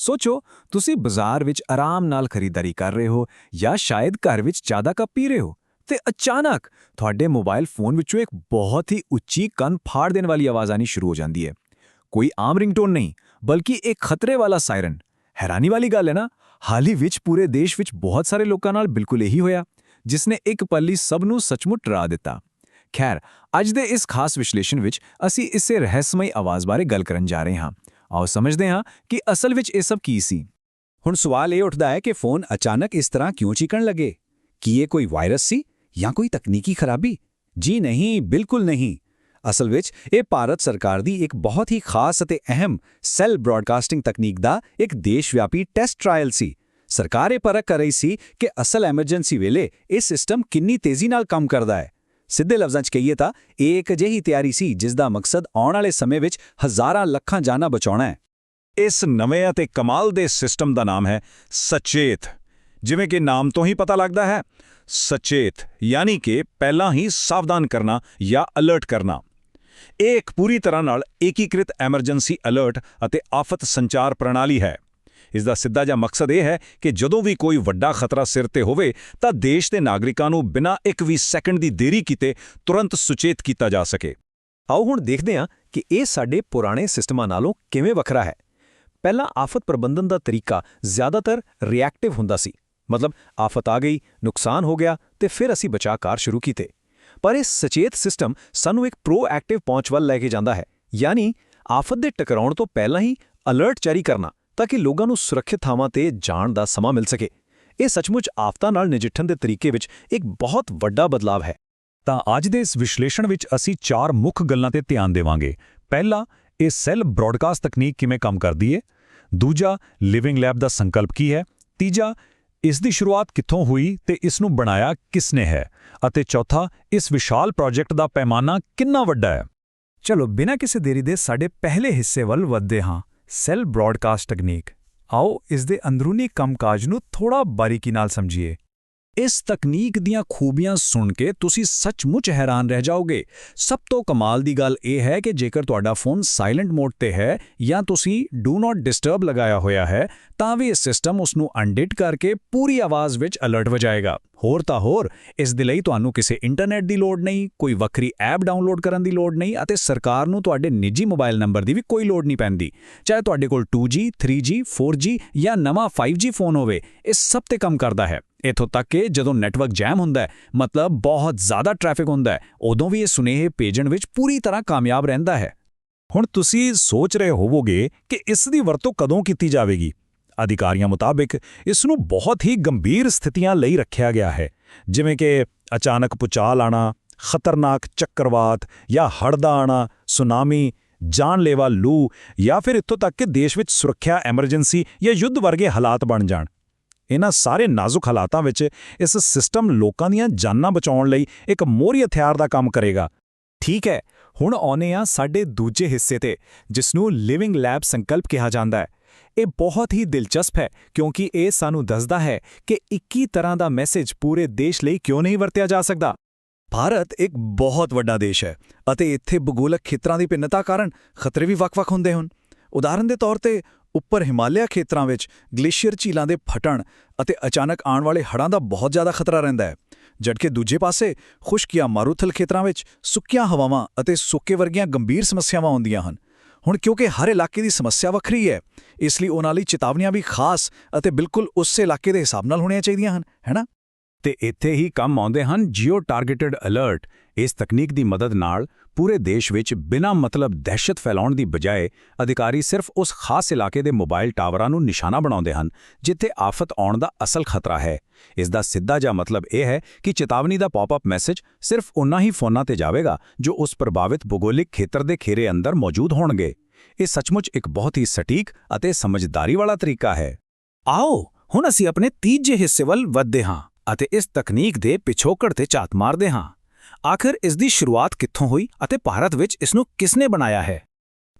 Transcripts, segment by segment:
ਸੋਚੋ, ਤੁਸੀਂ ਬਾਜ਼ਾਰ ਵਿੱਚ ਆਰਾਮ ਨਾਲ ਖਰੀਦਦਾਰੀ ਕਰ ਰਹੇ ਹੋ ਜਾਂ ਸ਼ਾਇਦ ਘਰ ਵਿੱਚ ਚਾਹ ਕੱਪ ਪੀ ਰਹੇ ਹੋ ਤੇ ਅਚਾਨਕ ਤੁਹਾਡੇ ਮੋਬਾਈਲ ਫੋਨ ਵਿੱਚੋਂ ਇੱਕ ਬਹੁਤ ਹੀ ਉੱਚੀ ਕੰਨ ਫਾੜ ਦੇਣ ਵਾਲੀ ਆਵਾਜ਼ ਆਣੀ ਸ਼ੁਰੂ ਹੋ ਜਾਂਦੀ ਹੈ। ਕੋਈ ਆਮ ਰਿੰਗਟੋਨ ਨਹੀਂ, ਬਲਕਿ ਇੱਕ ਖਤਰੇ ਵਾਲਾ ਸਾਇਰਨ। ਹੈਰਾਨੀ ਵਾਲੀ ਗੱਲ ਹੈ ਨਾ, ਹਾਲ ਹੀ ਵਿੱਚ ਪੂਰੇ ਦੇਸ਼ ਵਿੱਚ ਬਹੁਤ ਸਾਰੇ ਲੋਕਾਂ ਨਾਲ ਬਿਲਕੁਲ ਇਹੀ ਹੋਇਆ, ਜਿਸ ਨੇ ਇੱਕ ਪਲ ਲਈ ਸਭ ਨੂੰ ਸੱਚਮੁੱਚ ਡਰਾ ਦਿੱਤਾ। ਖੈਰ, ਅੱਜ ਦੇ ਇਸ ਖਾਸ ਵਿਸ਼ਲੇਸ਼ਣ ਵਿੱਚ ਅਸੀਂ ਇਸੇ ਰਹੱਸਮਈ ਆਵਾਜ਼ ਬਾਰੇ ਗੱਲ ਕਰਨ ਜਾ ਰਹੇ ਹਾਂ। ਆਓ ਸਮਝਦੇ ਹਾਂ ਕਿ ਅਸਲ ਵਿੱਚ ਇਹ ਸਭ ਕੀ ਸੀ। ਹੁਣ ਸਵਾਲ ਇਹ ਉੱਠਦਾ ਹੈ ਕਿ ਫੋਨ ਅਚਾਨਕ ਇਸ ਤਰ੍ਹਾਂ ਕਿਉਂ ਚੀਕਣ ਲੱਗੇ? ਕੀ ਇਹ ਕੋਈ ਵਾਇਰਸ ਸੀ ਜਾਂ ਕੋਈ ਤਕਨੀਕੀ ਖਰਾਬੀ? ਜੀ ਨਹੀਂ, ਬਿਲਕੁਲ ਨਹੀਂ। ਅਸਲ ਵਿੱਚ ਇਹ ਭਾਰਤ ਸਰਕਾਰ ਦੀ ਇੱਕ ਬਹੁਤ ਹੀ ਖਾਸ ਅਤੇ ਅਹਿਮ ਸੈੱਲ ਬ੍ਰਾਡਕਾਸਟਿੰਗ ਤਕਨੀਕ ਦਾ ਇੱਕ ਦੇਸ਼ਵਿਆਪੀ ਟੈਸਟ ਟ੍ਰਾਇਲ ਸੀ। ਸਰਕਾਰ ਇਹ ਪਰਖ ਕਰ ਰਹੀ ਸੀ ਕਿ ਅਸਲ ਐਮਰਜੈਂਸੀ ਵੇਲੇ ਇਹ ਸਿਸਟਮ ਕਿੰਨੀ ਤੇਜ਼ੀ ਨਾਲ ਕੰਮ ਕਰਦਾ ਹੈ। ਸਿੱਧੇ ਲਫ਼ਜ਼ਾਂ 'ਚ ਕਹੀਏ ਤਾਂ ਇਹ ਇੱਕ ਅਜਿਹੀ ਤਿਆਰੀ ਸੀ ਜਿਸ ਦਾ ਮਕਸਦ ਆਉਣ ਵਾਲੇ ਸਮੇਂ ਵਿੱਚ ਹਜ਼ਾਰਾਂ ਲੱਖਾਂ ਜਾਨਾਂ ਬਚਾਉਣਾ ਹੈ। ਇਸ ਨਵੇਂ ਅਤੇ ਕਮਾਲ ਦੇ ਸਿਸਟਮ ਦਾ ਨਾਮ ਹੈ ਸਚੇਤ। ਜਿਵੇਂ ਕਿ ਨਾਮ ਤੋਂ ਹੀ ਪਤਾ ਲੱਗਦਾ ਹੈ, ਸਚੇਤ ਯਾਨੀ ਕਿ ਪਹਿਲਾਂ ਹੀ ਸਾਵਧਾਨ ਕਰਨਾ ਜਾਂ ਅਲਰਟ ਕਰਨਾ। ਇਹ ਇੱਕ ਪੂਰੀ ਤਰ੍ਹਾਂ ਨਾਲ ਏਕੀਕ੍ਰਿਤ ਐਮਰਜੈਂਸੀ ਅਲਰਟ ਅਤੇ ਆਫਤ ਸੰਚਾਰ ਪ੍ਰਣਾਲੀ ਹੈ। ਇਸ ਦਾ ਸਿੱਧਾ ਜਿਹਾ ਮਕਸਦ ਇਹ ਹੈ ਕਿ ਜਦੋਂ ਵੀ ਕੋਈ ਵੱਡਾ ਖਤਰਾ ਸਿਰ ਤੇ ਹੋਵੇ ਤਾਂ ਦੇਸ਼ ਦੇ ਨਾਗਰਿਕਾਂ ਨੂੰ ਬਿਨਾਂ ਇੱਕ ਵੀ ਸੈਕਿੰਡ ਦੀ ਦੇਰੀ ਕੀਤੇ ਤੁਰੰਤ ਸੁਚੇਤ ਕੀਤਾ ਜਾ ਸਕੇ। ਆਓ ਹੁਣ ਦੇਖਦੇ ਹਾਂ ਕਿ ਇਹ ਸਾਡੇ ਪੁਰਾਣੇ ਸਿਸਟਮਾਂ ਨਾਲੋਂ ਕਿਵੇਂ ਵੱਖਰਾ ਹੈ। ਪਹਿਲਾਂ ਆਫਤ ਪ੍ਰਬੰਧਨ ਦਾ ਤਰੀਕਾ ਜ਼ਿਆਦਾਤਰ ਰਿਐਕਟਿਵ ਹੁੰਦਾ ਸੀ, ਮਤਲਬ ਆਫਤ ਆ ਗਈ, ਨੁਕਸਾਨ ਹੋ ਗਿਆ ਤੇ ਫਿਰ ਅਸੀਂ ਬਚਾਅ ਕਾਰਜ ਸ਼ੁਰੂ ਕੀਤੇ। ਪਰ ਇਹ ਸਚੇਤ ਸਿਸਟਮ ਸਾਨੂੰ ਇੱਕ ਪ੍ਰੋਐਕਟਿਵ ਪਹੁੰਚ ਵੱਲ ਲੈ ਕੇ ਜਾਂਦਾ ਹੈ, ਯਾਨੀ ਆਫਤ ਦੇ ਟਕਰਾਉਣ ਤੋਂ ਪਹਿਲਾਂ ਹੀ ਅਲਰਟ ਜਾਰੀ ਕਰਨਾ ਤਾਂ ਕਿ ਲੋਕਾਂ ਨੂੰ ਸੁਰੱਖਿਅਤ ਥਾਵਾਂ ਤੇ ਜਾਣ ਦਾ ਸਮਾਂ ਮਿਲ ਸਕੇ। ਇਹ ਸੱਚਮੁੱਚ ਆਫਤਾਂ ਨਾਲ ਨਜਿੱਠਣ ਦੇ ਤਰੀਕੇ ਵਿੱਚ ਇੱਕ ਬਹੁਤ ਵੱਡਾ ਬਦਲਾਅ ਹੈ। ਤਾਂ ਅੱਜ ਦੇ ਇਸ ਵਿਸ਼ਲੇਸ਼ਣ ਵਿੱਚ ਅਸੀਂ 4 ਮੁੱਖ ਗੱਲਾਂ ਤੇ ਧਿਆਨ ਦੇਵਾਂਗੇ। ਪਹਿਲਾ, ਇਹ ਸੈੱਲ ਬ੍ਰਾਡਕਾਸਟ ਤਕਨੀਕ ਕਿਵੇਂ ਕੰਮ ਕਰਦੀ ਹੈ। ਦੂਜਾ, ਲਿਵਿੰਗ ਲੈਬ ਦਾ ਸੰਕਲਪ ਕੀ ਹੈ। ਤੀਜਾ, ਇਸ ਦੀ ਸ਼ੁਰੂਆਤ ਕਿੱਥੋਂ ਹੋਈ ਤੇ ਇਸ ਨੂੰ ਬਣਾਇਆ ਕਿਸ ਨੇ ਹੈ। ਅਤੇ ਚੌਥਾ, ਇਸ ਵਿਸ਼ਾਲ ਪ੍ਰੋਜੈਕਟ ਦਾ ਪੈਮਾਨਾ ਕਿੰਨਾ ਵੱਡਾ ਹੈ। ਚਲੋ ਬਿਨਾਂ ਕਿਸੇ ਦੇਰੀ ਦੇ ਸਾਡੇ ਪਹਿਲੇ ਹਿੱਸੇ ਵੱਲ ਵਧਦੇ ਹਾਂ, ਸੈੱਲ ਬ੍ਰਾਡਕਾਸਟ ਤਕਨੀਕ। ਆਓ ਇਸ ਦੇ ਅੰਦਰੂਨੀ ਕੰਮਕਾਜ ਨੂੰ ਥੋੜਾ ਬਾਰੀਕੀ ਨਾਲ ਸਮਝੀਏ। ਇਸ ਤਕਨੀਕ ਦੀਆਂ ਖੂਬੀਆਂ ਸੁਣ ਕੇ ਤੁਸੀਂ ਸੱਚਮੁੱਚ ਹੈਰਾਨ ਰਹਿ ਜਾਓਗੇ। ਸਭ ਤੋਂ ਕਮਾਲ ਦੀ ਗੱਲ ਇਹ ਹੈ ਕਿ ਜੇਕਰ ਤੁਹਾਡਾ ਫੋਨ ਸਾਇਲੈਂਟ ਮੋਡ ਤੇ ਹੈ ਜਾਂ ਤੁਸੀਂ ਡੂ ਨਾਟ ਡਿਸਟਰਬ ਲਗਾਇਆ ਹੋਇਆ ਹੈ, ਤਾਂ ਵੀ ਇਹ ਸਿਸਟਮ ਉਸ ਨੂੰ ਅਨਡਿਟ ਕਰਕੇ ਪੂਰੀ ਆਵਾਜ਼ ਵਿੱਚ ਅਲਰਟ ਵਜਾਏਗਾ। ਹੋਰ ਤਾਂ ਹੋਰ, ਇਸ ਦੇ ਲਈ ਤੁਹਾਨੂੰ ਕਿਸੇ ਇੰਟਰਨੈਟ ਦੀ ਲੋੜ ਨਹੀਂ, ਕੋਈ ਵੱਖਰੀ ਐਪ ਡਾਊਨਲੋਡ ਕਰਨ ਦੀ ਲੋੜ ਨਹੀਂ ਅਤੇ ਸਰਕਾਰ ਨੂੰ ਤੁਹਾਡੇ ਨਿੱਜੀ ਮੋਬਾਈਲ ਨੰਬਰ ਦੀ ਵੀ ਕੋਈ ਲੋੜ ਨਹੀਂ ਪੈਂਦੀ। ਚਾਹੇ ਤੁਹਾਡੇ ਕੋਲ 2G, 3G, 4G ਜਾਂ ਨਵਾਂ 5G ਫੋਨ ਹੋਵੇ, ਇਹ ਸਭ ਤੇ ਕੰਮ ਕਰਦਾ ਹੈ। ਇੱਥੋਂ ਤੱਕ ਕਿ ਜਦੋਂ ਨੈਟਵਰਕ ਜੈਮ ਹੁੰਦਾ ਹੈ, ਮਤਲਬ ਬਹੁਤ ਜ਼ਿਆਦਾ ਟ੍ਰੈਫਿਕ ਹੁੰਦਾ ਹੈ, ਉਦੋਂ ਵੀ ਇਹ ਸੁਨੇਹੇ ਭੇਜਣ ਵਿੱਚ ਪੂਰੀ ਤਰ੍ਹਾਂ ਕਾਮਯਾਬ ਰਹਿੰਦਾ ਹੈ। ਹੁਣ ਤੁਸੀਂ ਸੋਚ ਰਹੇ ਹੋਵੋਗੇ ਕਿ ਇਸ ਦੀ ਵਰਤੋਂ ਕਦੋਂ ਕੀਤੀ ਜਾਵੇਗੀ। ਅਧਿਕਾਰੀਆਂ ਮੁਤਾਬਿਕ ਇਸ ਨੂੰ ਬਹੁਤ ਹੀ ਗੰਭੀਰ ਸਥਿਤੀਆਂ ਲਈ ਰੱਖਿਆ ਗਿਆ ਹੈ, ਜਿਵੇਂ ਕਿ ਅਚਾਨਕ ਭੂਚਾਲ ਆਣਾ, ਖਤਰਨਾਕ ਚੱਕਰਵਾਤ ਜਾਂ ਹੜ੍ਹ ਦਾ ਆਣਾ, ਸੁਨਾਮੀ, ਜਾਨਲੇਵਾ ਲੂ ਜਾਂ ਫਿਰ ਇੱਥੋਂ ਤੱਕ ਕਿ ਦੇਸ਼ ਵਿੱਚ ਸੁਰੱਖਿਆ ਐਮਰਜੈਂਸੀ ਜਾਂ ਯੁੱਧ ਵਰਗੇ ਹਾਲਾਤ ਬਣ ਜਾਣ। ਇਹਨਾਂ ਸਾਰੇ ਨਾਜ਼ੁਕ ਹਾਲਾਤਾਂ ਵਿੱਚ ਇਸ ਸਿਸਟਮ ਲੋਕਾਂ ਦੀਆਂ ਜਾਨਾਂ ਬਚਾਉਣ ਲਈ ਇੱਕ ਮੋਹਰੀ ਹਥਿਆਰ ਦਾ ਕੰਮ ਕਰੇਗਾ। ਠੀਕ ਹੈ, ਹੁਣ ਆਉਨੇ ਆ ਸਾਡੇ ਦੂਜੇ ਹਿੱਸੇ ਤੇ, ਜਿਸ ਨੂੰ ਲਿਵਿੰਗ ਲੈਬ ਸੰਕਲਪ ਕਿਹਾ ਜਾਂਦਾ ਹੈ। ਇਹ ਬਹੁਤ ਹੀ ਦਿਲਚਸਪ ਹੈ ਕਿਉਂਕਿ ਇਹ ਸਾਨੂੰ ਦੱਸਦਾ ਹੈ ਕਿ 21 ਤਰ੍ਹਾਂ ਦਾ ਮੈਸੇਜ ਪੂਰੇ ਦੇਸ਼ ਲਈ ਕਿਉਂ ਨਹੀਂ ਵਰਤਿਆ ਜਾ ਸਕਦਾ। ਭਾਰਤ ਇੱਕ ਬਹੁਤ ਵੱਡਾ ਦੇਸ਼ ਹੈ ਅਤੇ ਇੱਥੇ ਭੂਗੋਲਕ ਖੇਤਰਾਂ ਦੀ ਭਿੰਨਤਾ ਕਾਰਨ ਖਤਰੇ ਵੀ ਵੱਖ-ਵੱਖ ਹੁੰਦੇ ਹਨ। ਉਦਾਹਰਨ ਦੇ ਤੌਰ ਤੇ ਉੱਪਰ ਹਿਮਾਲਿਆ ਖੇਤਰਾਂ ਵਿੱਚ ਗਲੇਸ਼ੀਅਰ ਝੀਲਾਂ ਦੇ ਫਟਣ ਅਤੇ ਅਚਾਨਕ ਆਉਣ ਵਾਲੇ ਹੜ੍ਹਾਂ ਦਾ ਬਹੁਤ ਜ਼ਿਆਦਾ ਖਤਰਾ ਰਹਿੰਦਾ ਹੈ, ਜਦਕਿ ਦੂਜੇ ਪਾਸੇ ਖੁਸ਼ਕ ਜਾਂ ਮਾਰੂਥਲ ਖੇਤਰਾਂ ਵਿੱਚ ਸੁੱਕੀਆਂ ਹਵਾਵਾਂ ਅਤੇ ਸੋਕੇ ਵਰਗੀਆਂ ਗੰਭੀਰ ਸਮੱਸਿਆਵਾਂ ਹੁੰਦੀਆਂ ਹਨ। ਹੁਣ ਕਿਉਂਕਿ ਹਰ ਇਲਾਕੇ ਦੀ ਸਮੱਸਿਆ ਵੱਖਰੀ ਹੈ, ਇਸ ਲਈ ਉਹਨਾਂ ਲਈ ਚੇਤਾਵਨੀਆਂ ਵੀ ਖਾਸ ਅਤੇ ਬਿਲਕੁਲ ਉਸੇ ਇਲਾਕੇ ਦੇ ਹਿਸਾਬ ਨਾਲ ਹੋਣੀਆਂ ਚਾਹੀਦੀਆਂ ਹਨ, ਹੈ ਨਾ? ਤੇ ਇੱਥੇ ਹੀ ਕੰਮ ਆਉਂਦੇ ਹਨ ਜੀਓ ਟਾਰਗੇਟਡ ਅਲਰਟ। ਇਸ ਤਕਨੀਕ ਦੀ ਮਦਦ ਨਾਲ ਪੂਰੇ ਦੇਸ਼ ਵਿੱਚ ਬਿਨਾਂ ਮਤਲਬ ਦਹਿਸ਼ਤ ਫੈਲਾਉਣ ਦੀ ਬਜਾਏ ਅਧਿਕਾਰੀ ਸਿਰਫ ਉਸ ਖਾਸ ਇਲਾਕੇ ਦੇ ਮੋਬਾਈਲ ਟਾਵਰਾਂ ਨੂੰ ਨਿਸ਼ਾਨਾ ਬਣਾਉਂਦੇ ਹਨ ਜਿੱਥੇ ਆਫਤ ਆਉਣ ਦਾ ਅਸਲ ਖਤਰਾ ਹੈ। ਇਸ ਦਾ ਸਿੱਧਾ ਜਿਹਾ ਮਤਲਬ ਇਹ ਹੈ ਕਿ ਚੇਤਾਵਨੀ ਦਾ ਪੌਪ-ਅਪ ਮੈਸੇਜ ਸਿਰਫ ਉਨ੍ਹਾਂ ਹੀ ਫੋਨਾਂ ਤੇ ਜਾਵੇਗਾ ਜੋ ਉਸ ਪ੍ਰਭਾਵਿਤ ਭੂਗੋਲਿਕ ਖੇਤਰ ਦੇ ਘੇਰੇ ਅੰਦਰ ਮੌਜੂਦ ਹੋਣਗੇ। ਇਹ ਸੱਚਮੁੱਚ ਇੱਕ ਬਹੁਤ ਹੀ ਸਟੀਕ ਅਤੇ ਸਮਝਦਾਰੀ ਵਾਲਾ ਤਰੀਕਾ ਹੈ। ਆਓ ਹੁਣ ਅਸੀਂ ਆਪਣੇ ਤੀਜੇ ਹਿੱਸੇ ਵੱਲ ਵਧਦੇ ਹਾਂ ਅਤੇ ਇਸ ਤਕਨੀਕ ਦੇ ਪਿਛੋਕੜ ਤੇ ਝਾਤ ਮਾਰਦੇ ਹਾਂ। ਆਖਰ ਇਸ ਦੀ ਸ਼ੁਰੂਆਤ ਕਿੱਥੋਂ ਹੋਈ ਅਤੇ ਭਾਰਤ ਵਿੱਚ ਇਸ ਨੂੰ ਕਿਸਨੇ ਬਣਾਇਆ ਹੈ?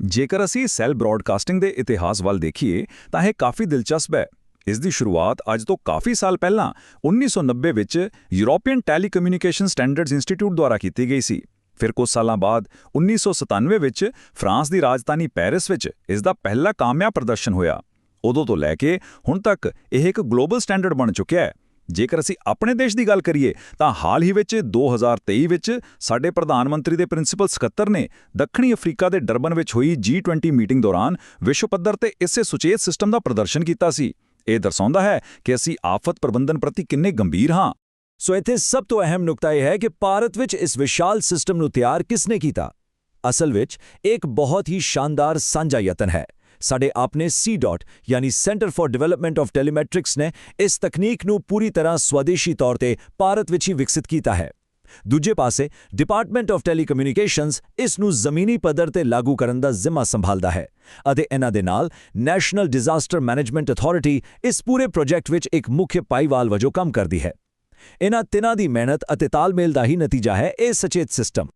ਜੇਕਰ ਅਸੀਂ ਸੈੱਲ ਬ੍ਰਾਡਕਾਸਟਿੰਗ ਦੇ ਇਤਿਹਾਸ ਵੱਲ ਦੇਖੀਏ ਤਾਂ ਇਹ ਕਾਫੀ ਦਿਲਚਸਪ ਹੈ। ਇਸ ਦੀ ਸ਼ੁਰੂਆਤ ਅੱਜ ਤੋਂ ਕਾਫੀ ਸਾਲ ਪਹਿਲਾਂ 1990 ਵਿੱਚ ਯੂਰੋਪੀਅਨ ਟੈਲੀਕਮਿਊਨੀਕੇਸ਼ਨ ਸਟੈਂਡਰਡਸ ਇੰਸਟੀਚਿਊਟ ਦੁਆਰਾ ਕੀਤੀ ਗਈ ਸੀ। ਫਿਰ ਕੁਝ ਸਾਲਾਂ ਬਾਅਦ 1997 ਵਿੱਚ ਫਰਾਂਸ ਦੀ ਰਾਜਧਾਨੀ ਪੈਰਿਸ ਵਿੱਚ ਇਸ ਦਾ ਪਹਿਲਾ ਕਾਮਯਾਬ ਪ੍ਰਦਰਸ਼ਨ ਹੋਇਆ। ਉਦੋਂ ਤੋਂ ਲੈ ਕੇ ਹੁਣ ਤੱਕ ਇਹ ਇੱਕ ਗਲੋਬਲ ਸਟੈਂਡਰਡ ਬਣ ਚੁੱਕਿਆ ਹੈ। ਜੇਕਰ ਅਸੀਂ ਆਪਣੇ ਦੇਸ਼ ਦੀ ਗੱਲ ਕਰੀਏ ਤਾਂ ਹਾਲ ਹੀ ਵਿੱਚ 2023 ਵਿੱਚ ਸਾਡੇ ਪ੍ਰਧਾਨ ਮੰਤਰੀ ਦੇ ਪ੍ਰਿੰਸੀਪਲ ਸਕੱਤਰ ਨੇ ਦੱਖਣੀ ਅਫਰੀਕਾ ਦੇ ਡਰਬਨ ਵਿੱਚ ਹੋਈ G20 ਮੀਟਿੰਗ ਦੌਰਾਨ ਵਿਸ਼ਵ ਪੱਧਰ ਤੇ ਇਸੇ ਸੁਚੇਤ ਸਿਸਟਮ ਦਾ ਪ੍ਰਦਰਸ਼ਨ ਕੀਤਾ ਸੀ। ਇਹ ਦਰਸਾਉਂਦਾ ਹੈ ਕਿ ਅਸੀਂ ਆਫਤ ਪ੍ਰਬੰਧਨ ਪ੍ਰਤੀ ਕਿੰਨੇ ਗੰਭੀਰ ਹਾਂ। ਸੋ ਇੱਥੇ ਸਭ ਤੋਂ ਅਹਿਮ ਨੁਕਤਾ ਇਹ ਹੈ ਕਿ ਭਾਰਤ ਵਿੱਚ ਇਸ ਵਿਸ਼ਾਲ ਸਿਸਟਮ ਨੂੰ ਤਿਆਰ ਕਿਸਨੇ ਕੀਤਾ। ਅਸਲ ਵਿੱਚ ਇੱਕ ਬਹੁਤ ਹੀ ਸ਼ਾਨਦਾਰ ਸਾਂਝਾ ਯਤਨ ਹੈ। ਸਾਡੇ ਆਪਣੇ C.DOT ਯਾਨੀ ਸੈਂਟਰ ਫਾਰ ਡਿਵੈਲਪਮੈਂਟ ਆਫ ਟੈਲੀਮੈਟ੍ਰਿਕਸ ਨੇ ਇਸ ਤਕਨੀਕ ਨੂੰ ਪੂਰੀ ਤਰ੍ਹਾਂ ਸਵਦੇਸ਼ੀ ਤੌਰ ਤੇ ਭਾਰਤ ਵਿੱਚ ਹੀ ਵਿਕਸਿਤ ਕੀਤਾ ਹੈ। ਦੂਜੇ ਪਾਸੇ ਡਿਪਾਰਟਮੈਂਟ ਆਫ ਟੈਲੀਕਮਿਊਨੀਕੇਸ਼ਨਸ ਇਸ ਨੂੰ ਜ਼ਮੀਨੀ ਪੱਧਰ ਤੇ ਲਾਗੂ ਕਰਨ ਦਾ ਜ਼ਿੰਮਾ ਸੰਭਾਲਦਾ ਹੈ ਅਤੇ ਇਹਨਾਂ ਦੇ ਨਾਲ ਨੈਸ਼ਨਲ ਡਿਜ਼ਾਸਟਰ ਮੈਨੇਜਮੈਂਟ ਅਥਾਰਟੀ ਇਸ ਪੂਰੇ ਪ੍ਰੋਜੈਕਟ ਵਿੱਚ ਇੱਕ ਮੁੱਖ ਪਾਈਵਾਲ ਵਜੋਂ ਕੰਮ ਕਰਦੀ ਹੈ। ਇਹਨਾਂ ਤਿੰਨਾਂ ਦੀ ਮਿਹਨਤ ਅਤੇ ਤਾਲਮੇਲ ਦਾ ਹੀ ਨਤੀਜਾ ਹੈ ਇਹ ਸਚੇਤ ਸਿਸਟਮ।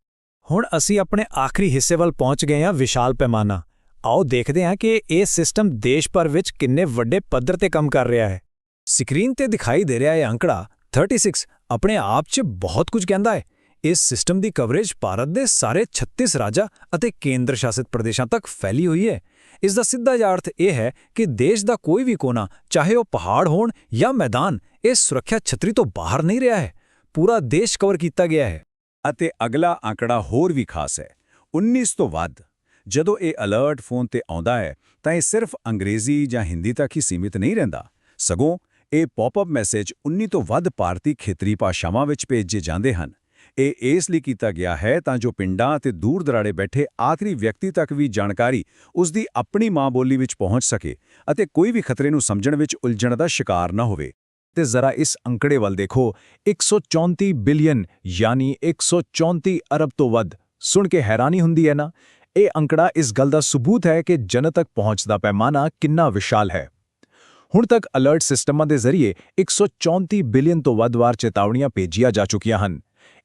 ਹੁਣ ਅਸੀਂ ਆਪਣੇ ਆਖਰੀ ਹਿੱਸੇ ਵੱਲ ਪਹੁੰਚ ਗਏ ਹਾਂ, ਵਿਸ਼ਾਲ ਪੈਮਾਨਾ। ਆਓ ਦੇਖਦੇ ਹਾਂ ਕਿ ਇਹ ਸਿਸਟਮ ਦੇਸ਼ ਭਰ ਵਿੱਚ ਕਿੰਨੇ ਵੱਡੇ ਪੱਧਰ ਤੇ ਕੰਮ ਕਰ ਰਿਹਾ ਹੈ। ਸਕਰੀਨ ਤੇ ਦਿਖਾਈ ਦੇ ਰਿਹਾ ਇਹ ਅੰਕੜਾ 36 ਆਪਣੇ ਆਪ 'ਚ ਬਹੁਤ ਕੁਝ ਕਹਿੰਦਾ ਹੈ। ਇਸ ਸਿਸਟਮ ਦੀ ਕਵਰੇਜ ਭਾਰਤ ਦੇ ਸਾਰੇ 36 ਰਾਜਾਂ ਅਤੇ ਕੇਂਦਰ ਸ਼ਾਸਿਤ ਪ੍ਰਦੇਸ਼ਾਂ ਤੱਕ ਫੈਲੀ ਹੋਈ ਹੈ। ਇਸ ਦਾ ਸਿੱਧਾ ਜਿਹਾ ਅਰਥ ਇਹ ਹੈ ਕਿ ਦੇਸ਼ ਦਾ ਕੋਈ ਵੀ ਕੋਨਾ, ਚਾਹੇ ਉਹ ਪਹਾੜ ਹੋਣ ਜਾਂ ਮੈਦਾਨ, ਇਸ ਸੁਰੱਖਿਆ ਛਤਰੀ ਤੋਂ ਬਾਹਰ ਨਹੀਂ ਰਿਹਾ ਹੈ। ਪੂਰਾ ਦੇਸ਼ ਕਵਰ ਕੀਤਾ ਗਿਆ ਹੈ। ਅਤੇ ਅਗਲਾ ਅੰਕੜਾ ਹੋਰ ਵੀ ਖਾਸ ਹੈ, 19 ਤੋਂ ਵੱਧ। ਜਦੋਂ ਇਹ ਅਲਰਟ ਫੋਨ ਤੇ ਆਉਂਦਾ ਹੈ ਤਾਂ ਇਹ ਸਿਰਫ ਅੰਗਰੇਜ਼ੀ ਜਾਂ ਹਿੰਦੀ ਤੱਕ ਹੀ ਸੀਮਿਤ ਨਹੀਂ ਰਹਿੰਦਾ, ਸਗੋਂ ਇਹ ਪੌਪਅਪ ਮੈਸੇਜ 19 ਤੋਂ ਵੱਧ ਭਾਰਤੀ ਖੇਤਰੀ ਭਾਸ਼ਾਵਾਂ ਵਿੱਚ ਭੇਜੇ ਜਾਂਦੇ ਹਨ। ਇਹ ਇਸ ਲਈ ਕੀਤਾ ਗਿਆ ਹੈ ਤਾਂ ਜੋ ਪਿੰਡਾਂ ਅਤੇ ਦੂਰ ਦਰਾੜੇ ਬੈਠੇ ਆਖਰੀ ਵਿਅਕਤੀ ਤੱਕ ਵੀ ਜਾਣਕਾਰੀ ਉਸ ਦੀ ਆਪਣੀ ਮਾਂ ਬੋਲੀ ਵਿੱਚ ਪਹੁੰਚ ਸਕੇ ਅਤੇ ਕੋਈ ਵੀ ਖਤਰੇ ਨੂੰ ਸਮਝਣ ਵਿੱਚ ਉਲਝਣ ਦਾ ਸ਼ਿਕਾਰ ਨਾ ਹੋਵੇ। ਤੇ ਜ਼ਰਾ ਇਸ ਅੰਕੜੇ ਵੱਲ ਦੇਖੋ, 134 ਬਿਲੀਅਨ ਯਾਨੀ 134 ਅਰਬ ਤੋਂ ਵੱਧ। ਸੁਣ ਕੇ ਹੈਰਾਨੀ ਹੁੰਦੀ ਹੈ ਨਾ? ਇਹ ਅੰਕੜਾ ਇਸ ਗੱਲ ਦਾ ਸਬੂਤ ਹੈ ਕਿ ਜਨਤਕ ਪਹੁੰਚ ਦਾ ਪੈਮਾਨਾ ਕਿੰਨਾ ਵਿਸ਼ਾਲ ਹੈ। ਹੁਣ ਤੱਕ ਅਲਰਟ ਸਿਸਟਮਾਂ ਦੇ ਜ਼ਰੀਏ 134 ਬਿਲੀਅਨ ਤੋਂ ਵੱਧ ਵਾਰ ਚੇਤਾਵਨੀਆਂ ਭੇਜੀਆਂ ਜਾ ਚੁੱਕੀਆਂ ਹਨ।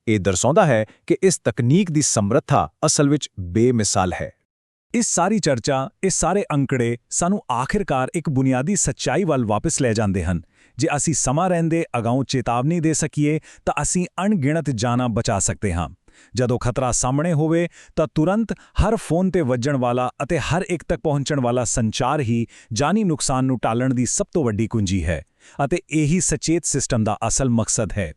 ਇਹ ਦਰਸਾਉਂਦਾ ਹੈ ਕਿ ਇਸ ਤਕਨੀਕ ਦੀ ਸਮਰੱਥਾ ਅਸਲ ਵਿੱਚ ਬੇਮਿਸਾਲ ਹੈ। ਇਸ ਸਾਰੀ ਚਰਚਾ, ਇਹ ਸਾਰੇ ਅੰਕੜੇ ਸਾਨੂੰ ਆਖਿਰਕਾਰ ਇੱਕ ਬੁਨਿਆਦੀ ਸੱਚਾਈ ਵੱਲ ਵਾਪਸ ਲੈ ਜਾਂਦੇ ਹਨ। ਜੇ ਅਸੀਂ ਸਮਾਂ ਰਹਿੰਦੇ ਅਗਾਊਂ ਚੇਤਾਵਨੀ ਦੇ ਸਕੀਏ ਤਾਂ ਅਸੀਂ ਅਣਗਿਣਤ ਜਾਨਾਂ ਬਚਾ ਸਕਦੇ ਹਾਂ। ਜਦੋਂ ਖਤਰਾ ਸਾਹਮਣੇ ਹੋਵੇ ਤਾਂ ਤੁਰੰਤ ਹਰ ਫੋਨ ਤੇ ਵੱਜਣ ਵਾਲਾ ਅਤੇ ਹਰ ਇੱਕ ਤੱਕ ਪਹੁੰਚਣ ਵਾਲਾ ਸੰਚਾਰ ਹੀ ਜਾਨੀ ਨੁਕਸਾਨ ਨੂੰ ਟਾਲਣ ਦੀ ਸਭ ਤੋਂ ਵੱਡੀ ਕੁੰਜੀ ਹੈ ਅਤੇ ਇਹੀ ਸਚੇਤ ਸਿਸਟਮ ਦਾ ਅਸਲ ਮਕਸਦ ਹੈ।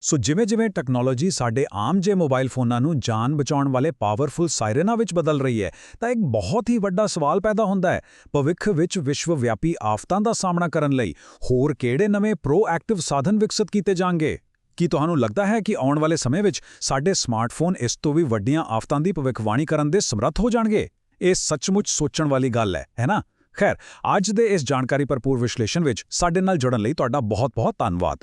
ਸੋ ਜਿਵੇਂ-ਜਿਵੇਂ ਟੈਕਨੋਲੋਜੀ ਸਾਡੇ ਆਮ ਜਿਹੇ ਮੋਬਾਈਲ ਫੋਨਾਂ ਨੂੰ ਜਾਨ ਬਚਾਉਣ ਵਾਲੇ ਪਾਵਰਫੁਲ ਸਾਇਰਨਾਂ ਵਿੱਚ ਬਦਲ ਰਹੀ ਹੈ ਤਾਂ ਇੱਕ ਬਹੁਤ ਹੀ ਵੱਡਾ ਸਵਾਲ ਪੈਦਾ ਹੁੰਦਾ ਹੈ, ਭਵਿੱਖ ਵਿੱਚ ਵਿਸ਼ਵ ਵਿਆਪੀ ਆਫਤਾਂ ਦਾ ਸਾਹਮਣਾ ਕਰਨ ਲਈ ਹੋਰ ਕਿਹੜੇ ਨਵੇਂ ਪ੍ਰੋਐਕਟਿਵ ਸਾਧਨ ਵਿਕਸਿਤ ਕੀਤੇ ਜਾਣਗੇ? ਕੀ ਤੁਹਾਨੂੰ ਲੱਗਦਾ ਹੈ ਕਿ ਆਉਣ ਵਾਲੇ ਸਮੇਂ ਵਿੱਚ ਸਾਡੇ ਸਮਾਰਟਫੋਨ ਇਸ ਤੋਂ ਵੀ ਵੱਡੀਆਂ ਆਫਤਾਂ ਦੀ ਭਵਿੱਖਬਾਣੀ ਕਰਨ ਦੇ ਸਮਰੱਥ ਹੋ ਜਾਣਗੇ? ਇਹ ਸੱਚਮੁੱਚ ਸੋਚਣ ਵਾਲੀ ਗੱਲ ਹੈ ਨਾ? ਖੈਰ, ਅੱਜ ਦੇ ਇਸ ਜਾਣਕਾਰੀ ਭਰਪੂਰ ਵਿਸ਼ਲੇਸ਼ਣ ਵਿੱਚ ਸਾਡੇ ਨਾਲ ਜੁੜਨ ਲਈ ਤੁਹਾਡਾ ਬਹੁਤ-ਬਹੁਤ ਧੰਨਵਾਦ।